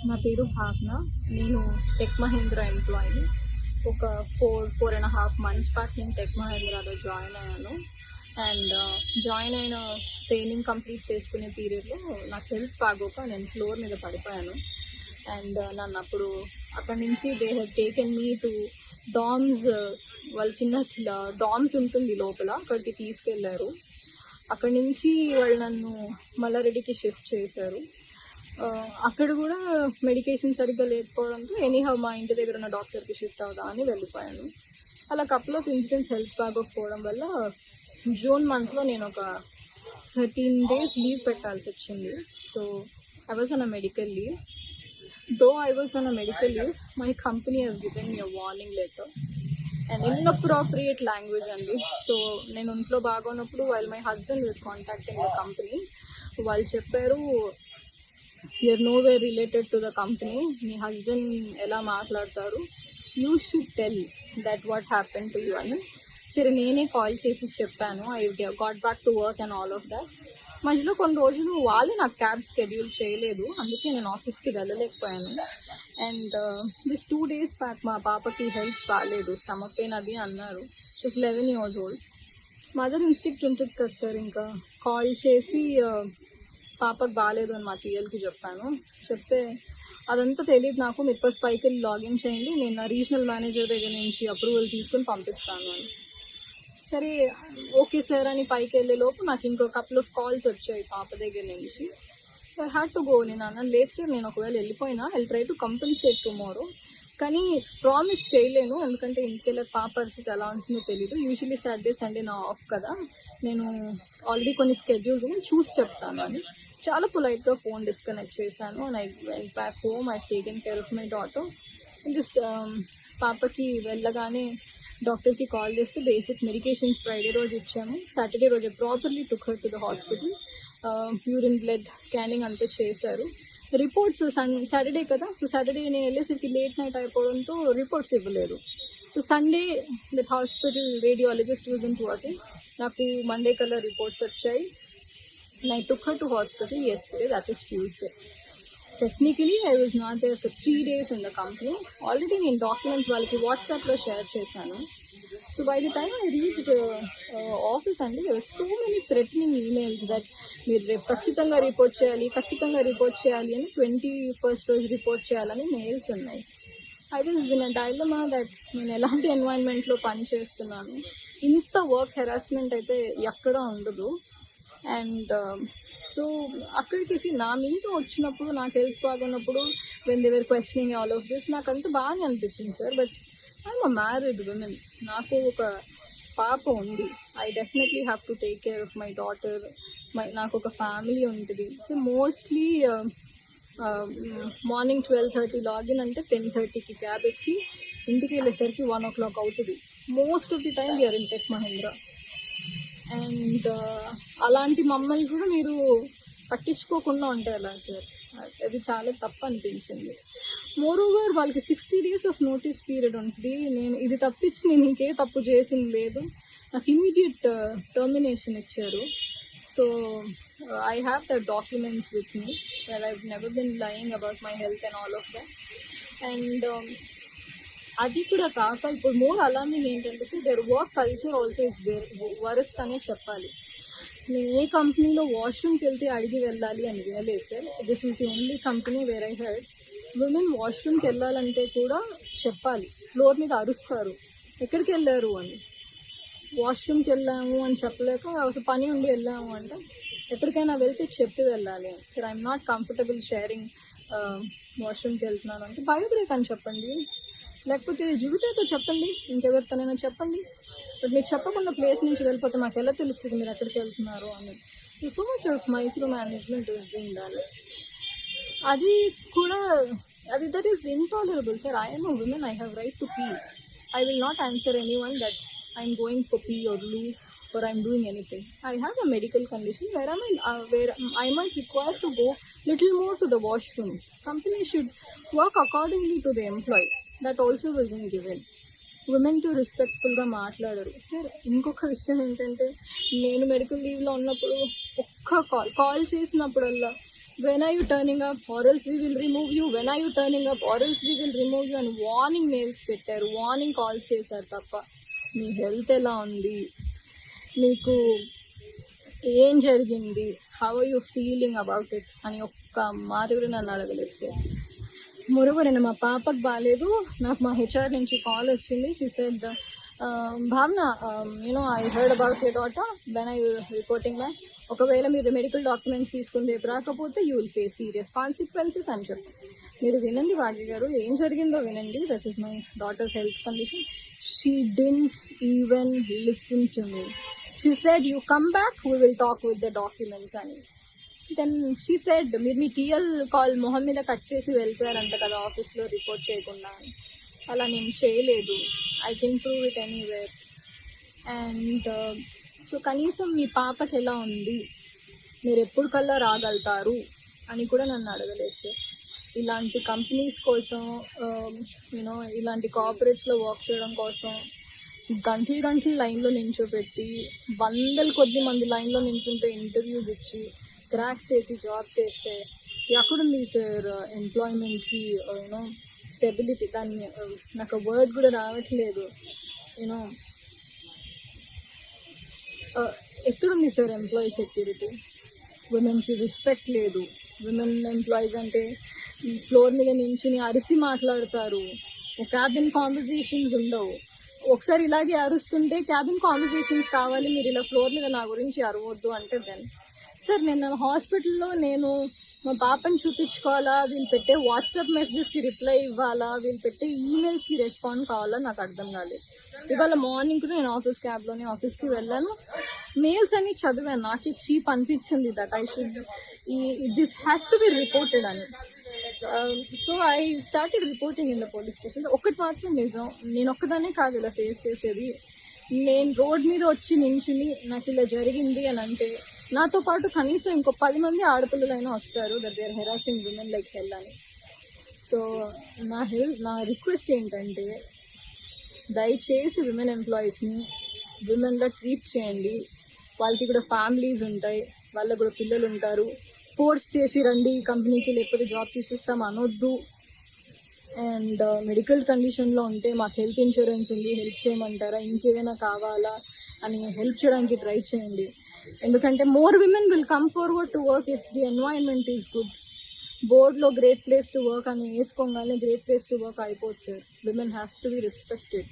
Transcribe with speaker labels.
Speaker 1: నా పేరు భావన. నేను టెక్ మహేంద్ర ఎంప్లాయీని. ఒక 4.5 మంత్స్ బ్యాక్ నేను టెక్ మహేంద్రాలో జాయిన్ అయ్యాను. అండ్ జాయిన్ అయిన ట్రైనింగ్ కంప్లీట్ చేసుకునే పీరియడ్లో నాకు హెల్త్ బాగోక నేను ఫ్లోర్ మీద పడిపోయాను. అండ్ నన్ను అప్పుడు అక్కడి నుంచి they have taken me to DOMS. వాళ్ళ చిన్న డామ్స్ ఉంటుంది లోపల, అక్కడికి తీసుకెళ్లారు. అక్కడి నుంచి వాళ్ళు నన్ను మల్లారెడ్డికి షిఫ్ట్ చేశారు. అక్కడ కూడా మెడికేషన్ సరిగ్గా లేకపోవడంతో ఎనీహౌ మా ఇంటి దగ్గర ఉన్న డాక్టర్కి షిఫ్ట్ అవుదామని వెళ్ళిపోయాను. అలా కపుల్ ఆఫ్ ఇన్సిడెంట్స్ హెల్త్ బాగోకపోవడం వల్ల జూన్ మంత్లో నేను ఒక 13 days లీవ్ పెట్టాల్సి వచ్చింది. So I was on a medical leave. Though I was on a medical leave, my company has given me a warning letter and inappropriate language అండి. So నేను ఇంట్లో బాగున్నప్పుడు while my husband was contacting the company, వాళ్ళు చెప్పారు you're nowhere related to the company, మీ husband ఎలా మాట్లాడతారు, you should tell that what happen to you అని. సరే నేనే కాల్ చేసి చెప్పాను, I got back to work and all of that. మధ్యలో కొన్ని రోజులు వాళ్ళే నాకు క్యాబ్ షెడ్యూల్ చేయలేదు, అందుకే నేను ఆఫీస్కి వెళ్ళలేకపోయాను. అండ్ దిస్ 2 days బ్యాక్ మా పాపకి హెల్త్ బాగాలేదు, స్టమక్ పెయిన్ అది అన్నారు. She's 11 years old. Mother instinct ఉంటుంది కదా సార్, ఇంకా కాల్ చేసి పాపకు బాగాలేదు అని మా టీఎల్కి చెప్పాను. చెప్తే అదంతా తెలియదు నాకు, మీరు ఫస్ట్ పైకి వెళ్ళి లాగిన్ చేయండి, నేను నా రీజనల్ మేనేజర్ దగ్గర నుంచి అప్రూవల్ తీసుకుని పంపిస్తాను అని. సరే ఓకే సార్ అని పైకి వెళ్ళే లోపు నాకు ఇంకో కపుల్ ఆఫ్ కాల్స్ వచ్చాయి పాప దగ్గర నుంచి. So I had to go. నేను అన్నాను లేదు సార్, నేను ఒకవేళ వెళ్ళిపోయినా I try to compensate tomorrow, కానీ ప్రామిస్ చేయలేను, ఎందుకంటే ఇంటికెళ్ళే పాప పరిస్థితి ఎలా ఉంటుందో తెలీదు. యూజువల్లీ సాటర్డే సండే నా ఆఫ్ కదా, నేను ఆల్రెడీ కొన్ని స్కెడ్యూల్స్ నేను చూసి చెప్తాను అని చాలా పొలైట్గా ఫోన్ డిస్కనెక్ట్ చేశాను. And I went back home, I taken care of my daughter. Just పాపకి వెళ్ళగానే డాక్టర్కి కాల్ చేస్తే బేసిక్ మెడికేషన్స్ ఫ్రైడే రోజు ఇచ్చాము, సాటర్డే రోజు properly took her to the hospital. Urine blood scanning అంతా చేశారు. రిపోర్ట్స్ సాటర్డే కదా, సో సాటర్డే నేను వెళ్ళేసరికి లేట్ నైట్ అయిపోవడంతో రిపోర్ట్స్ ఇవ్వలేదు. So Sunday that hospital radiologist wasn't working. నాకు మండే కల్లా రిపోర్ట్స్ వచ్చాయి. I took her to hospital yesterday, that is Tuesday. Technically, I was not there for 3 days in the company. Already నేను documents వాళ్ళకి వాట్సాప్లో share చేశాను. So by the time I reached office అండి, there were so many threatening emails that మీరు రేపు ఖచ్చితంగా report చేయాలి అని 21st రోజు రిపోర్ట్ చేయాలని మెయిల్స్ ఉన్నాయి. I was in a dilemma that నేను ఎలాంటి ఎన్వైరన్మెంట్లో పని చేస్తున్నాను, ఇంత వర్క్ హెరాస్మెంట్ అయితే ఎక్కడా ఉండదు. అండ్ సో అక్కడికి నా మీద వచ్చినప్పుడు, నాకు హెల్త్ బాగున్నప్పుడు when they were questioning all of this, నాకు అంత బాగానే అనిపించింది sir. But I'm a married women, నాకు ఒక పాప ఉంది. I definitely have to take care of my daughter. నాకు ఒక ఫ్యామిలీ ఉంటుంది. సో మోస్ట్లీ మార్నింగ్ 12:30 లాగిన్ అంటే 10:30కి క్యాబ్ ఎక్కి ఇంటికి వెళ్ళేసరికి 1 o'clock అవుతుంది. Most of the time we're in Tech Mahindra. And అలాంటి మమ్మల్ని కూడా మీరు పట్టించుకోకుండా ఉంటారా సార్, అది చాలా తప్పు అనిపించింది. మోర్ ఓవర్ వాళ్ళకి 60 days ఆఫ్ నోటీస్ పీరియడ్ ఉంటుంది. నేను ఇది తప్పించి నేను ఇంకే తప్పు చేసింది లేదు. నాకు ఇమీడియట్ టర్మినేషన్ ఇచ్చారు. So I have the documents with me where I never been lying about my health and all of that. And అది కూడా కాక ఇప్పుడు మోర్ అలార్మింగ్ ఏంటంటే sir, their work culture also is worst అనే చెప్పాలి. నేను ఏ కంపెనీలో వాష్రూమ్కి వెళ్తే అడిగి వెళ్ళాలి అని వినలేదు sir. This is the only company where I heard women వాష్రూమ్కి వెళ్ళాలంటే కూడా చెప్పాలి, ఫ్లోర్ మీద అరుస్తారు ఎక్కడికి వెళ్ళారు అని. వాష్రూమ్కి వెళ్ళాము అని చెప్పలేక అసలు పని ఉండి వెళ్ళాము అంటే ఎక్కడికైనా వెళ్తే చెప్పి వెళ్ళాలి. Sir I'm not comfortable sharing వాష్రూమ్కి వెళ్తున్నాను అంటే బయోబ్రేక్ అని చెప్పండి, లేకపోతే జూబిటర్తో చెప్పండి, ఇంకెవరితోనైనా చెప్పండి. బట్ మీరు చెప్పకుండా ప్లేస్ నుంచి వెళ్ళిపోతే మాకు ఎలా తెలుస్తుంది మీరు ఎక్కడికి వెళ్తున్నారు అని. So much of micro management is being done. అది కూడా అది that is intolerable sir. I am a women, I have right to P. I will not answer any one that I'm going for P or loo or I'm doing anything. I have a medical condition where I might require to go little more to the washroom. Company should work accordingly to the employee. That also wasn't given. ఉమెన్తో రెస్పెక్ట్ఫుల్గా మాట్లాడరు sir. ఇంకొక విషయం ఏంటంటే, నేను medical లీవ్లో ఉన్నప్పుడు ఒక్క call చేసినప్పుడల్లా when are you turning up or else we will remove you, when are you turning up or else we will remove you అని warning mails పెట్టారు, వార్నింగ్ కాల్స్ చేశారు తప్ప మీ హెల్త్ ఎలా ఉంది, మీకు ఏం జరిగింది, how are you feeling about it అని ఒక్క మాట కూడా నన్ను అడగలేదు సార్. మొరవరైనా మా పాపకు బాగాలేదు, నాకు మా హెచ్ఆర్ నుంచి కాల్ వచ్చింది. షీ సెడ్ భావన I heard about your daughter, when I reporting back, ఒకవేళ మీరు మెడికల్ డాక్యుమెంట్స్ తీసుకుని రేపు రాకపోతే you will face serious consequences అని చెప్పి. మీరు వినండి భాగ్య గారు, ఏం జరిగిందో వినండి. That is my daughters health condition. She didn't even listen to me. She said you come back, we will talk with the documents అని. దెన్ షీ సెడ్ మీరు మీ టీఎల్ కాల్ మొహం మీద కట్ చేసి వెళ్ళిపోయారంట కదా ఆఫీస్లో రిపోర్ట్ చేయకుండా. అలా నేను చేయలేదు, I can prove it anywhere. And so కనీసం మీ పాపకి ఎలా ఉంది, మీరు ఎప్పుడు కల్లా రాగలుగుతారు అని కూడా నన్ను అడగలేదు సార్. ఇలాంటి కంపెనీస్ కోసం ఇలాంటి కార్పొరేట్స్లో వర్క్ చేయడం కోసం గంటలు లైన్లో నించోపెట్టి, వందల కొద్ది మంది లైన్లో నించుంటే ఇంటర్వ్యూస్ ఇచ్చి క్రాక్ చేసి జాబ్ చేస్తే ఎక్కడుంది సార్ ఎంప్లాయ్మెంట్కి స్టెబిలిటీ? దాన్ని నాకు వర్డ్ కూడా రావట్లేదు. ఎక్కడుంది సార్ ఎంప్లాయీ సెక్యూరిటీ? విమెన్కి రెస్పెక్ట్ లేదు. విమెన్ ఎంప్లాయీస్ అంటే ఫ్లోర్ మీద నించుని అరిసి మాట్లాడతారు, క్యాబిన్ కాన్వర్జేషన్స్ ఉండవు. ఒకసారి ఇలాగే అరుస్తుంటే క్యాబిన్ కాన్వర్జేషన్స్ కావాలి, మీరు ఇలా ఫ్లోర్ మీద నా గురించి అరవద్దు అంటే దెన్ సార్ నేను హాస్పిటల్లో మా పాపని చూపించుకోవాలా, వీళ్ళు పెట్టే వాట్సాప్ మెసేజెస్కి రిప్లై ఇవ్వాలా, వీళ్ళు పెట్టే ఈమెయిల్స్కి రెస్పాండ్ కావాలా, నాకు అర్థం కాలేదు. ఇవాళ మార్నింగ్ కూడా నేను క్యాబ్లోనే ఆఫీస్కి వెళ్ళాను, మెయిల్స్ అన్ని చదివాను. నాకు చీప్ అనిపించింది that I should this has to be reported అని. So I started reporting in the police station. ఒకటి మాత్రం నిజం, నేను ఒక్కదానే కాదు ఇలా ఫేస్ చేసేది. నేను రోడ్ మీద వచ్చి నించుని నాకు ఇలా జరిగింది అని అంటే నాతో పాటు కనీసం ఇంకో 10 మంది ఆడపిల్లలైనా వస్తారు, that they are harassing women like hell అని. సో నా రిక్వెస్ట్ ఏంటంటే దయచేసి విమెన్ ఎంప్లాయీస్ని విమెన్లా ట్రీట్ చేయండి. వాళ్ళకి కూడా ఫ్యామిలీస్ ఉంటాయి, వాళ్ళకు కూడా పిల్లలు ఉంటారు. ఫోర్స్ చేసి రండి కంపెనీకి, లేకపోతే జాబ్ తీసిస్తాం అనొద్దు. అండ్ మెడికల్ కండిషన్లో ఉంటే మాకు హెల్త్ ఇన్సూరెన్స్ ఉంది, హెల్ప్ చేయమంటారా, ఇంకేదైనా కావాలా అని హెల్ప్ చేయడానికి ట్రై చేయండి. ఎందుకంటే more women will come forward to work if the environment is good. బోర్డ్లో గ్రేట్ ప్లేస్ టు వర్క్ అని వేసుకోగానే గ్రేట్ ప్లేస్ టు వర్క్ అయిపోతుంది sir. Women have to be respected.